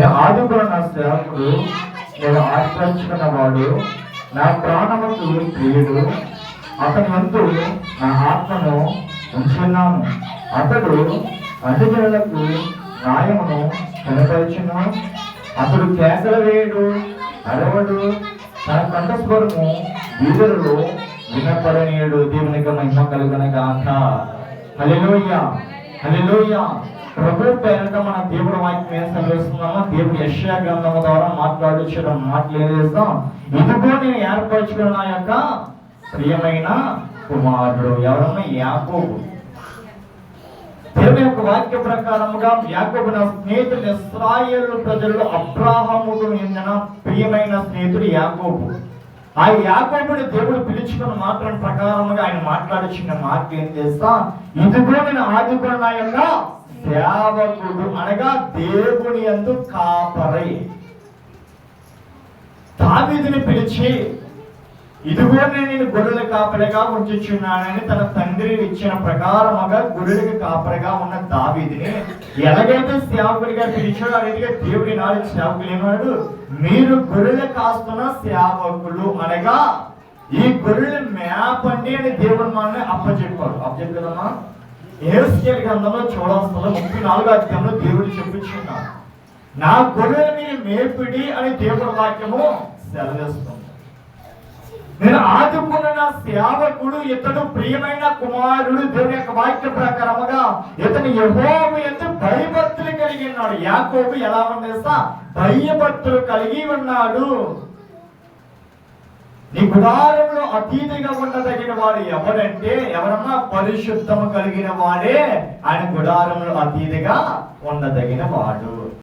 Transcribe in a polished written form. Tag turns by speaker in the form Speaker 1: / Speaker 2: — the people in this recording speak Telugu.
Speaker 1: ఆదిలో నా సేవకుడు, నేను ఆశ్రయించుకున్న వాడు, నా ప్రాణముకు ప్రియుడు, అతని వంతు నా ఆత్మను ఉంచున్నాను. అతడు అధికారులకు న్యాయమును కనపరిచును. అతడు కేకలు వేయడు, అరవడు, తన కంఠస్వరము వీధులలో వినపడనీయుడు. దేవునికి మహిమ కలుగునగాక. హల్లెలూయా, హల్లెలూయా. ప్రభు పేరట మన దేవుడు వాక్యం సంగ్రహిస్తున్నామా? దేవుడు యెషయా గ్రంథము ద్వారా మాట్లాడుచున్న మాటలు ఏదేస్తాం. ఇదిగో నేను ఏర్పరచుకున్న నా యొక్క ప్రియమైన కుమారుడు. ఎవరన్నా? యాకోబు. దేవుని యొక్క వాక్య ప్రకారముగా యాకోబు నా స్నేహితుడు. ఇశ్రాయేలు ప్రజల్లో అబ్రాహాముకు చెందిన ప్రియమైన స్నేహితుడు యాకోబు. ఆ యాకోబుని దేవుడు పిలుచుకున్న మాటల ప్రకారముగా ఆయన మాట్లాడుచున్న మాట ఏం చేస్తా? ఇదిగో నేను ఆదిలో నా యొక్క సేవకుడు, అనగా దేవుని యందు కాపరి. దావీదుని పిలిచి ఇదిగో నేను గొర్రెల కాపరిగా ఉంచుచున్నానని తన తండ్రి ఇచ్చిన ప్రకారముగా గొర్రెలకు కాపరిగా ఉన్న దావీదుని ఎలాగైతే సేవకుడిగా పిలిచాడో అదేవిధంగా దేవుడి నాడు సేవకులు ఏమన్నాడు? మీరు గొర్రెలు కాస్తున్న సేవకులు, అనగా ఈ గొర్రెలు మేపండి అని దేవుడు మనల్ని అప్పచెప్పాడు కదమ్మా. యెహెజ్కేలు గ్రంథంలో చూడాల్సిన 34వ అధ్యాయంలో దేవుడు చెప్పుచున్నాడు, నా గొర్రెలు మీరు మేపిడి అని దేవుడి వాక్యము సెలవిస్తుంది. నేను ఆదుకున్న నా సేవకుడు, ఇతడు ప్రియమైన కుమారుడు. దేవుని యొక్క వాక్య ప్రకారముగా ఇతను యెహోవా యందు భయభక్తులు కలిగి ఉన్నాడు. యాకోబు ఎలా ఉండేస్తా? భయభక్తులు కలిగి ఉన్నాడు. నీ గుడారంలో అతీతిగా ఉండదగిన వాడు ఎవరంటే, ఎవరన్నా పరిశుద్ధము కలిగిన వాడే ఆయన గుడారంలో అతీతిగా ఉండదగిన వాడు.